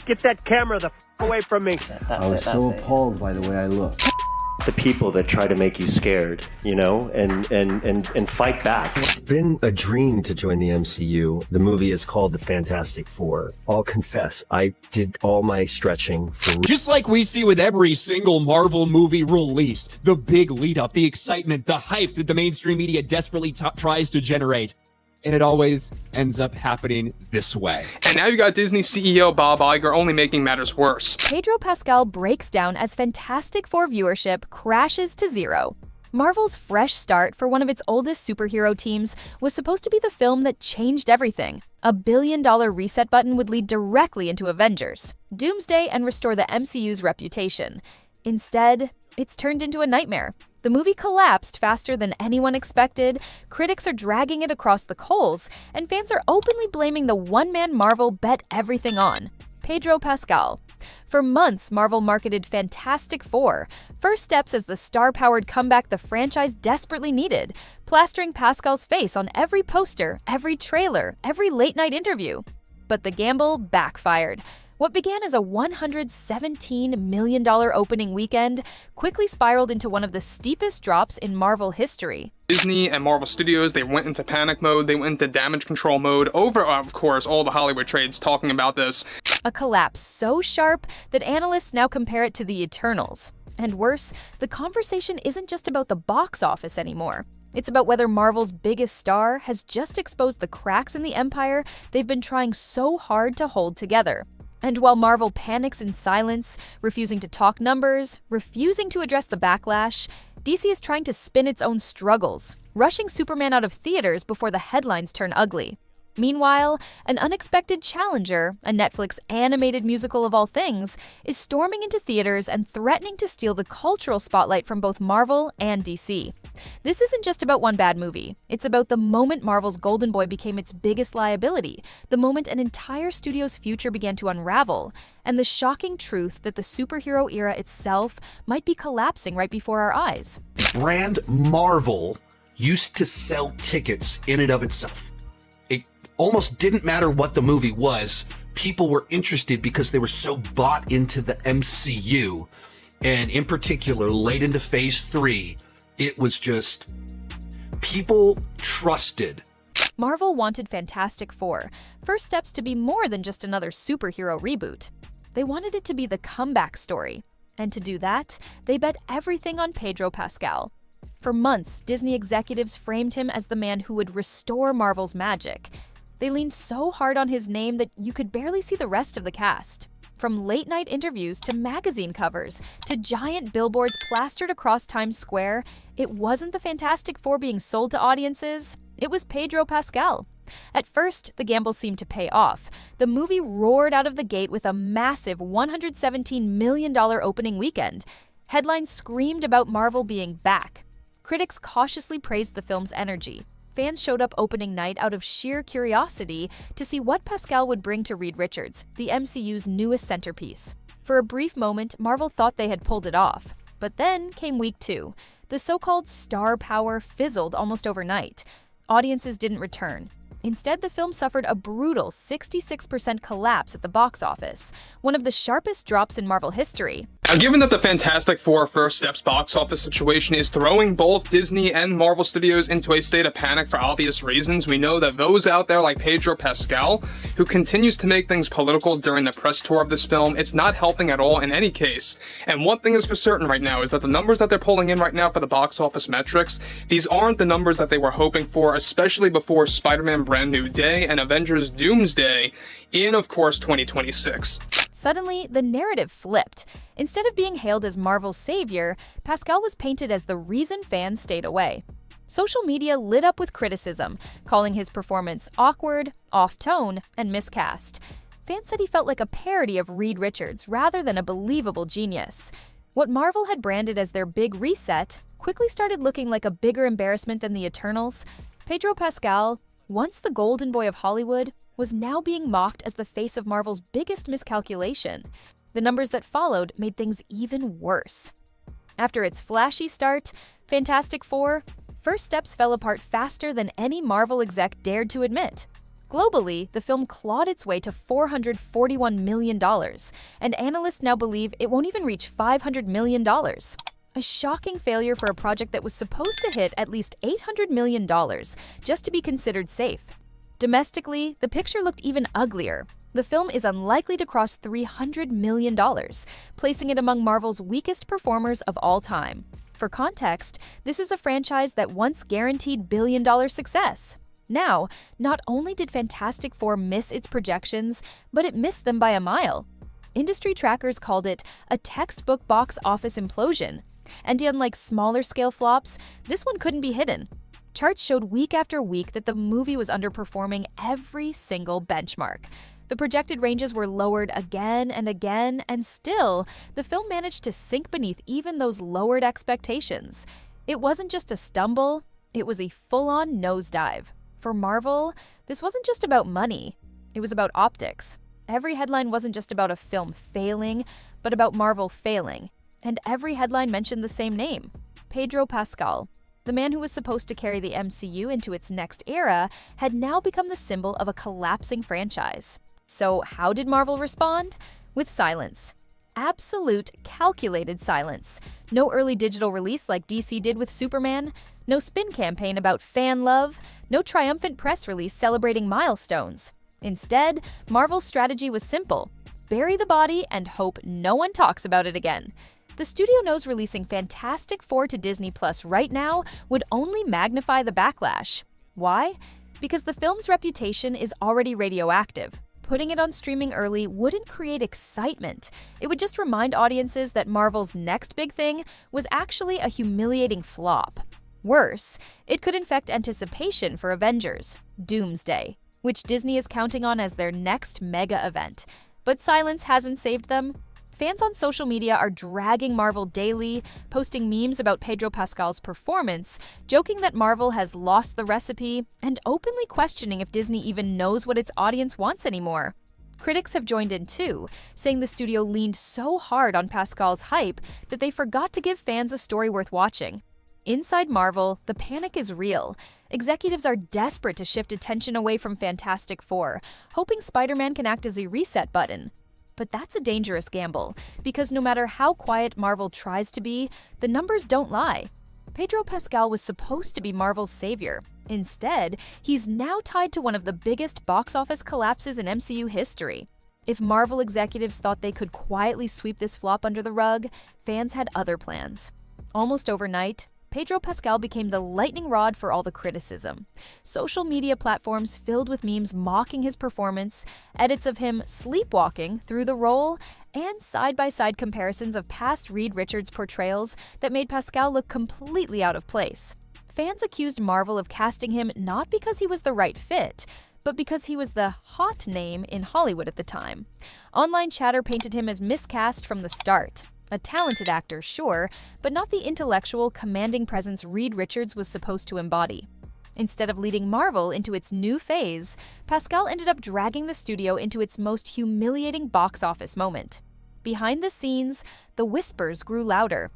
Get that camera the away from me. I was so appalled by the way I looked. The people that try to make you scared, you know, and fight back. It's been a dream to join the MCU. The movie is called The Fantastic Four. I'll confess, I did all my stretching for... Just like we see with every single Marvel movie released, the big lead up, the excitement, the hype that the mainstream media desperately tries to generate. And it always ends up happening this way. And now you got Disney CEO Bob Iger only making matters worse. Pedro Pascal breaks down as Fantastic Four viewership crashes to zero. Marvel's fresh start for one of its oldest superhero teams was supposed to be the film that changed everything. A billion-dollar reset button would lead directly into Avengers, Doomsday, and restore the MCU's reputation. Instead, it's turned into a nightmare. The movie collapsed faster than anyone expected, critics are dragging it across the coals, and fans are openly blaming the one-man Marvel bet everything on, Pedro Pascal. For months, Marvel marketed Fantastic Four, first steps as the star-powered comeback the franchise desperately needed, plastering Pascal's face on every poster, every trailer, every late-night interview. But the gamble backfired. What began as a $117 million opening weekend quickly spiraled into one of the steepest drops in Marvel history. Disney and Marvel Studios, they went into panic mode, they went into damage control mode, over, of course, all the Hollywood trades talking about this. A collapse so sharp that analysts now compare it to the Eternals. And worse, the conversation isn't just about the box office anymore. It's about whether Marvel's biggest star has just exposed the cracks in the empire they've been trying so hard to hold together. And while Marvel panics in silence, refusing to talk numbers, refusing to address the backlash, DC is trying to spin its own struggles, rushing Superman out of theaters before the headlines turn ugly. Meanwhile, an unexpected challenger, a Netflix animated musical of all things, is storming into theaters and threatening to steal the cultural spotlight from both Marvel and DC. This isn't just about one bad movie. It's about the moment Marvel's Golden Boy became its biggest liability, the moment an entire studio's future began to unravel, and the shocking truth that the superhero era itself might be collapsing right before our eyes. Brand Marvel used to sell tickets in and of itself. It almost didn't matter what the movie was. People were interested because they were so bought into the MCU. And in particular, late into Phase 3, it was just, people trusted. Marvel wanted Fantastic Four, first steps to be more than just another superhero reboot. They wanted it to be the comeback story. And to do that, they bet everything on Pedro Pascal. For months, Disney executives framed him as the man who would restore Marvel's magic. They leaned so hard on his name that you could barely see the rest of the cast. From late-night interviews to magazine covers to giant billboards plastered across Times Square, it wasn't the Fantastic Four being sold to audiences, it was Pedro Pascal. At first, the gamble seemed to pay off. The movie roared out of the gate with a massive $117 million opening weekend. Headlines screamed about Marvel being back. Critics cautiously praised the film's energy. Fans showed up opening night out of sheer curiosity to see what Pascal would bring to Reed Richards, the MCU's newest centerpiece. For a brief moment, Marvel thought they had pulled it off. But then came week 2. The so-called star power fizzled almost overnight. Audiences didn't return. Instead, the film suffered a brutal 66% collapse at the box office, one of the sharpest drops in Marvel history. Now, given that the Fantastic Four First Steps box office situation is throwing both Disney and Marvel Studios into a state of panic for obvious reasons, we know that those out there like Pedro Pascal, who continues to make things political during the press tour of this film, it's not helping at all in any case. And one thing is for certain right now is that the numbers that they're pulling in right now for the box office metrics, these aren't the numbers that they were hoping for, especially before Spider-Man Brand New Day and Avengers Doomsday in, of course, 2026. Suddenly, the narrative flipped. Instead of being hailed as Marvel's savior, Pascal was painted as the reason fans stayed away. Social media lit up with criticism, calling his performance awkward, off-tone, and miscast. Fans said he felt like a parody of Reed Richards rather than a believable genius. What Marvel had branded as their big reset quickly started looking like a bigger embarrassment than the Eternals. Pedro Pascal, once the golden boy of Hollywood, was now being mocked as the face of Marvel's biggest miscalculation. The numbers that followed made things even worse. After its flashy start, Fantastic Four, First Steps fell apart faster than any Marvel exec dared to admit. Globally, the film clawed its way to $441 million, and analysts now believe it won't even reach $500 million. A shocking failure for a project that was supposed to hit at least $800 million just to be considered safe. Domestically, the picture looked even uglier. The film is unlikely to cross $300 million, placing it among Marvel's weakest performers of all time. For context, this is a franchise that once guaranteed billion-dollar success. Now, not only did Fantastic Four miss its projections, but it missed them by a mile. Industry trackers called it a textbook box office implosion. And unlike smaller-scale flops, this one couldn't be hidden. Charts showed week after week that the movie was underperforming every single benchmark. The projected ranges were lowered again and again, and still, the film managed to sink beneath even those lowered expectations. It wasn't just a stumble, it was a full-on nosedive. For Marvel, this wasn't just about money, it was about optics. Every headline wasn't just about a film failing, but about Marvel failing. And every headline mentioned the same name, Pedro Pascal. The man who was supposed to carry the MCU into its next era had now become the symbol of a collapsing franchise. So how did Marvel respond? With silence. Absolute, calculated silence. No early digital release like DC did with Superman, no spin campaign about fan love, no triumphant press release celebrating milestones. Instead, Marvel's strategy was simple: bury the body and hope no one talks about it again. The studio knows releasing Fantastic Four to Disney Plus right now would only magnify the backlash. Why? Because the film's reputation is already radioactive. Putting it on streaming early wouldn't create excitement. It would just remind audiences that Marvel's next big thing was actually a humiliating flop. Worse, it could infect anticipation for Avengers: Doomsday, which Disney is counting on as their next mega event. But silence hasn't saved them. Fans on social media are dragging Marvel daily, posting memes about Pedro Pascal's performance, joking that Marvel has lost the recipe, and openly questioning if Disney even knows what its audience wants anymore. Critics have joined in too, saying the studio leaned so hard on Pascal's hype that they forgot to give fans a story worth watching. Inside Marvel, the panic is real. Executives are desperate to shift attention away from Fantastic Four, hoping Spider-Man can act as a reset button. But that's a dangerous gamble, because no matter how quiet Marvel tries to be, the numbers don't lie. Pedro Pascal was supposed to be Marvel's savior. Instead, he's now tied to one of the biggest box office collapses in MCU history. If Marvel executives thought they could quietly sweep this flop under the rug, fans had other plans. Almost overnight, Pedro Pascal became the lightning rod for all the criticism. Social media platforms filled with memes mocking his performance, edits of him sleepwalking through the role, and side-by-side comparisons of past Reed Richards portrayals that made Pascal look completely out of place. Fans accused Marvel of casting him not because he was the right fit, but because he was the hot name in Hollywood at the time. Online chatter painted him as miscast from the start. A talented actor, sure, but not the intellectual, commanding presence Reed Richards was supposed to embody. Instead of leading Marvel into its new phase, Pascal ended up dragging the studio into its most humiliating box office moment. Behind the scenes, the whispers grew louder.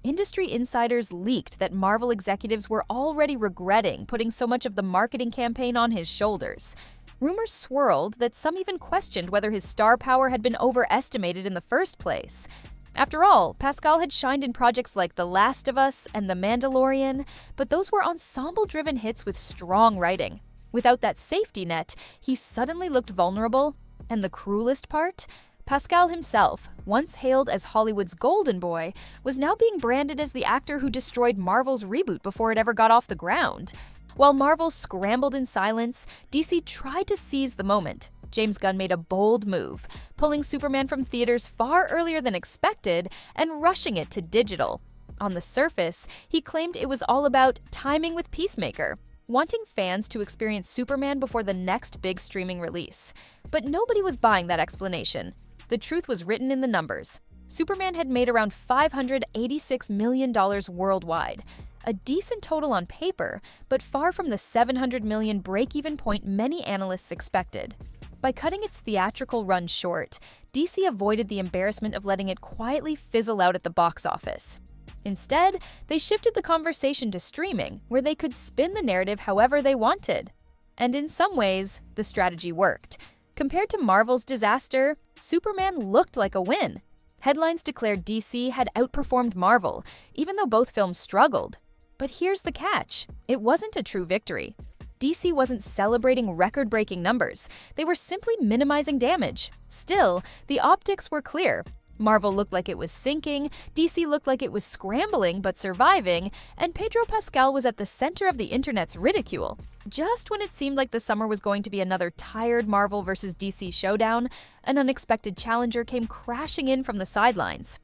Industry insiders leaked that Marvel executives were already regretting putting so much of the marketing campaign on his shoulders. Rumors swirled that some even questioned whether his star power had been overestimated in the first place. After all, Pascal had shined in projects like The Last of Us and The Mandalorian, but those were ensemble-driven hits with strong writing. Without that safety net, he suddenly looked vulnerable. And the cruelest part? Pascal himself, once hailed as Hollywood's golden boy, was now being branded as the actor who destroyed Marvel's reboot before it ever got off the ground. While Marvel scrambled in silence, DC tried to seize the moment. James Gunn made a bold move, pulling Superman from theaters far earlier than expected and rushing it to digital. On the surface, he claimed it was all about timing with Peacemaker, wanting fans to experience Superman before the next big streaming release. But nobody was buying that explanation. The truth was written in the numbers. Superman had made around $586 million worldwide, a decent total on paper, but far from the $700 million break-even point many analysts expected. By cutting its theatrical run short, DC avoided the embarrassment of letting it quietly fizzle out at the box office. Instead, they shifted the conversation to streaming, where they could spin the narrative however they wanted. And in some ways, the strategy worked. Compared to Marvel's disaster, Superman looked like a win. Headlines declared DC had outperformed Marvel, even though both films struggled. But here's the catch. It wasn't a true victory. DC wasn't celebrating record-breaking numbers. They were simply minimizing damage. Still, the optics were clear. Marvel looked like it was sinking, DC looked like it was scrambling but surviving, and Pedro Pascal was at the center of the internet's ridicule. Just when it seemed like the summer was going to be another tired Marvel vs. DC showdown, an unexpected challenger came crashing in from the sidelines.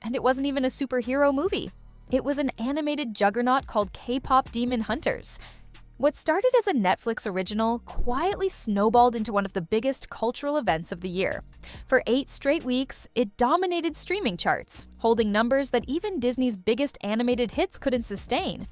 And it wasn't even a superhero movie. It was an animated juggernaut called K-pop Demon Hunters. What started as a Netflix original quietly snowballed into one of the biggest cultural events of the year. For 8 straight weeks, it dominated streaming charts, holding numbers that even Disney's biggest animated hits couldn't sustain.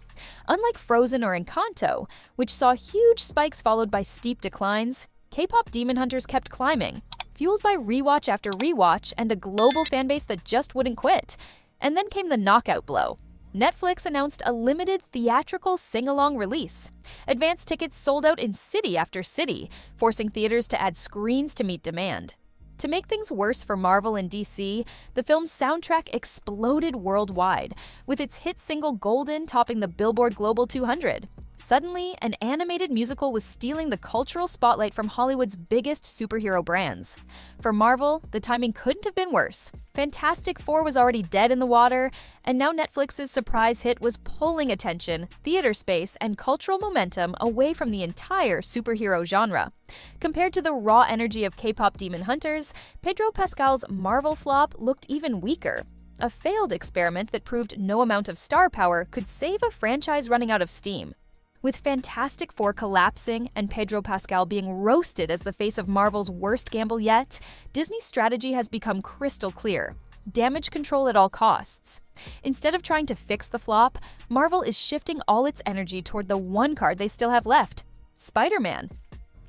Unlike Frozen or Encanto, which saw huge spikes followed by steep declines, K-pop Demon Hunters kept climbing, fueled by rewatch after rewatch and a global fanbase that just wouldn't quit. And then came the knockout blow. Netflix announced a limited theatrical sing-along release. Advance tickets sold out in city after city, forcing theaters to add screens to meet demand. To make things worse for Marvel and DC, the film's soundtrack exploded worldwide, with its hit single Golden topping the Billboard Global 200. Suddenly, an animated musical was stealing the cultural spotlight from Hollywood's biggest superhero brands. For Marvel, the timing couldn't have been worse. Fantastic Four was already dead in the water, and now Netflix's surprise hit was pulling attention, theater space, and cultural momentum away from the entire superhero genre. Compared to the raw energy of K-pop Demon Hunters, Pedro Pascal's Marvel flop looked even weaker. A failed experiment that proved no amount of star power could save a franchise running out of steam. With Fantastic Four collapsing and Pedro Pascal being roasted as the face of Marvel's worst gamble yet, Disney's strategy has become crystal clear: damage control at all costs. Instead of trying to fix the flop, Marvel is shifting all its energy toward the one card they still have left: Spider-Man.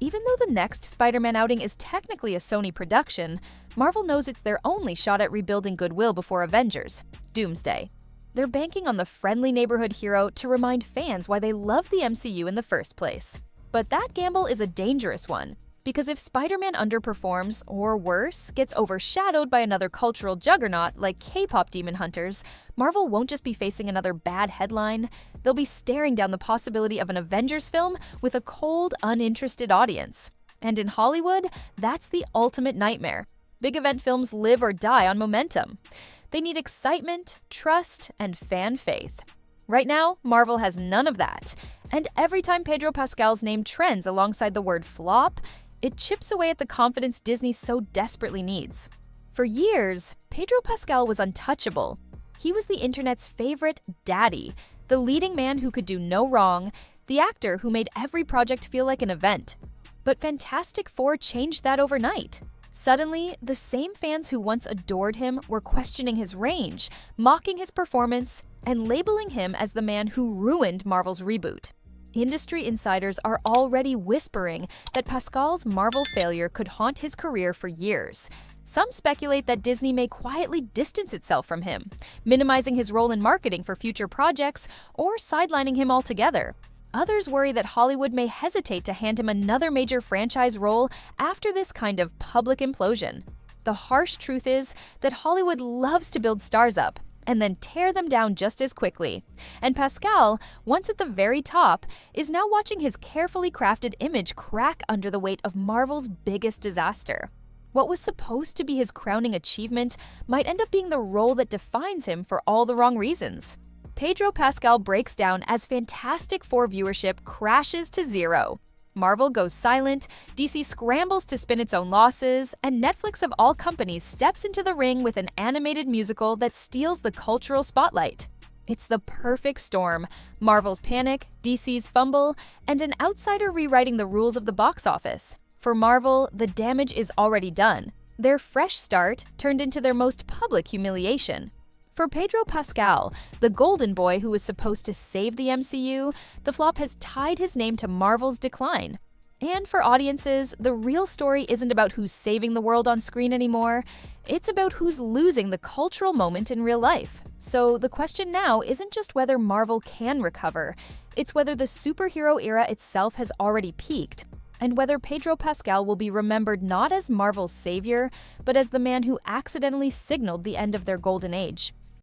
Even though the next Spider-Man outing is technically a Sony production, Marvel knows it's their only shot at rebuilding goodwill before Avengers: Doomsday. They're banking on the friendly neighborhood hero to remind fans why they love the MCU in the first place. But that gamble is a dangerous one, because if Spider-Man underperforms, or worse, gets overshadowed by another cultural juggernaut like K-pop Demon Hunters, Marvel won't just be facing another bad headline, they'll be staring down the possibility of an Avengers film with a cold, uninterested audience. And in Hollywood, that's the ultimate nightmare. Big event films live or die on momentum. They need excitement, trust, and fan faith. Right now, Marvel has none of that. And every time Pedro Pascal's name trends alongside the word flop, it chips away at the confidence Disney so desperately needs. For years, Pedro Pascal was untouchable. He was the internet's favorite daddy, the leading man who could do no wrong, the actor who made every project feel like an event. But Fantastic Four changed that overnight. Suddenly, the same fans who once adored him were questioning his range, mocking his performance, and labeling him as the man who ruined Marvel's reboot. Industry insiders are already whispering that Pascal's Marvel failure could haunt his career for years. Some speculate that Disney may quietly distance itself from him, minimizing his role in marketing for future projects or sidelining him altogether. Others worry that Hollywood may hesitate to hand him another major franchise role after this kind of public implosion. The harsh truth is that Hollywood loves to build stars up and then tear them down just as quickly. And Pascal, once at the very top, is now watching his carefully crafted image crack under the weight of Marvel's biggest disaster. What was supposed to be his crowning achievement might end up being the role that defines him for all the wrong reasons. Pedro Pascal breaks down as Fantastic Four viewership crashes to zero. Marvel goes silent, DC scrambles to spin its own losses, and Netflix of all companies steps into the ring with an animated musical that steals the cultural spotlight. It's the perfect storm: Marvel's panic, DC's fumble, and an outsider rewriting the rules of the box office. For Marvel, the damage is already done. Their fresh start turned into their most public humiliation. For Pedro Pascal, the golden boy who was supposed to save the MCU, the flop has tied his name to Marvel's decline. And for audiences, the real story isn't about who's saving the world on screen anymore. It's about who's losing the cultural moment in real life. So the question now isn't just whether Marvel can recover, it's whether the superhero era itself has already peaked, and whether Pedro Pascal will be remembered not as Marvel's savior, but as the man who accidentally signaled the end of their golden age.